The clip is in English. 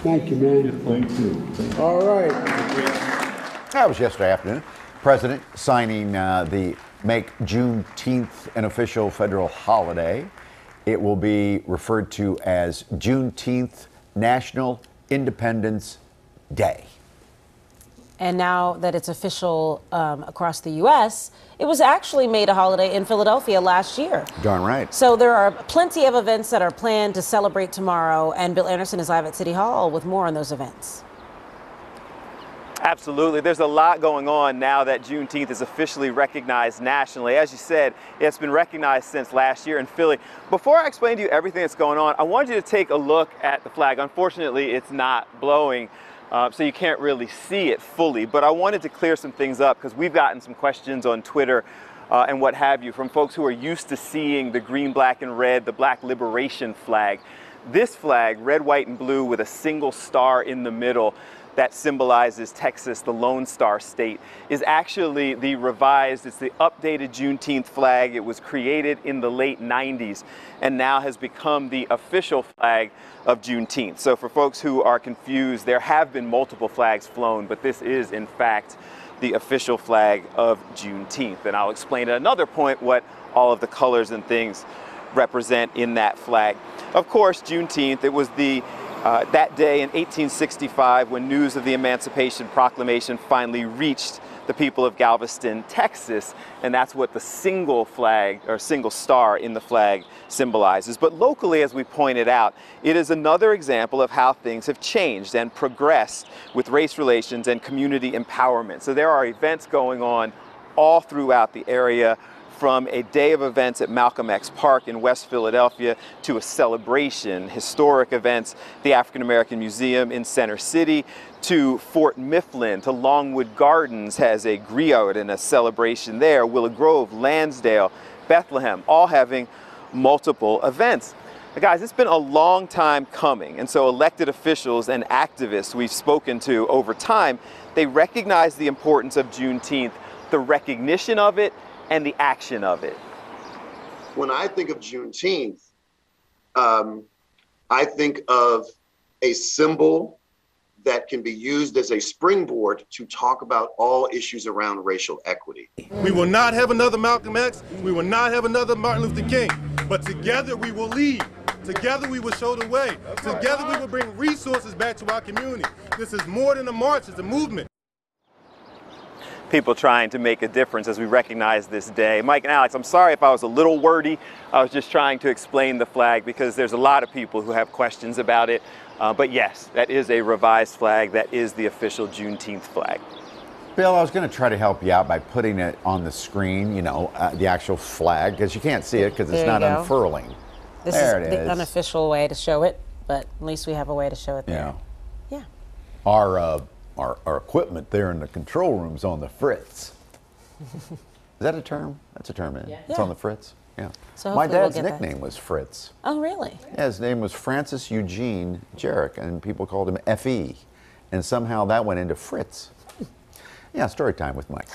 Thank you, man. Thank you. All right. That was yesterday afternoon. President signing the make Juneteenth an official federal holiday. It will be referred to as Juneteenth National Independence Day. And now that it's official across the U.S., it was actually made a holiday in Philadelphia last year. Darn right. So there are plenty of events that are planned to celebrate tomorrow, and Bill Anderson is live at City Hall with more on those events. Absolutely. There's a lot going on now that Juneteenth is officially recognized nationally. As you said, it's been recognized since last year in Philly. Before I explain to you everything that's going on, I wanted you to take a look at the flag. Unfortunately, it's not blowing, so you can't really see it fully. But I wanted to clear some things up because we've gotten some questions on Twitter and what have you from folks who are used to seeing the green, black, and red, the Black Liberation flag. This flag, red, white, and blue with a single star in the middle, that symbolizes Texas, the Lone Star State, is actually the revised, it's the updated Juneteenth flag. It was created in the late 90s and now has become the official flag of Juneteenth. So for folks who are confused, there have been multiple flags flown, but this is in fact the official flag of Juneteenth. And I'll explain at another point what all of the colors and things represent in that flag. Of course, Juneteenth, it was that day in 1865 when news of the Emancipation Proclamation finally reached the people of Galveston, Texas, and that's what the single flag or single star in the flag symbolizes. But locally, as we pointed out, it is another example of how things have changed and progressed with race relations and community empowerment. So there are events going on all throughout the area, from a day of events at Malcolm X Park in West Philadelphia to a celebration, historic events, the African American Museum in Center City, to Fort Mifflin, to Longwood Gardens has a griot and a celebration there, Willow Grove, Lansdale, Bethlehem, all having multiple events. Now, guys, it's been a long time coming, and so elected officials and activists we've spoken to over time, they recognize the importance of Juneteenth, the recognition of it, and the action of it. When I think of Juneteenth, I think of a symbol that can be used as a springboard to talk about all issues around racial equity. We will not have another Malcolm X. We will not have another Martin Luther King. But together we will lead. Together we will show the way. Together we will bring resources back to our community. This is more than a march, it's a movement. People trying to make a difference as we recognize this day. Mike and Alex, I'm sorry if I was a little wordy. I was just trying to explain the flag because there's a lot of people who have questions about it. But yes, that is a revised flag. That is the official Juneteenth flag. Bill, I was going to try to help you out by putting it on the screen, you know, the actual flag, because you can't see it because it's not unfurling. This is the unofficial way to show it, but at least we have a way to show it there. Yeah. Our equipment there in the control room's on the fritz. Is that a term? That's a term, isn't it? It's on the fritz. Yeah. So my dad's nickname was Fritz. Oh, really? Yeah, his name was Francis Eugene Jarek, and people called him F.E. And somehow that went into Fritz. Yeah, story time with Mike.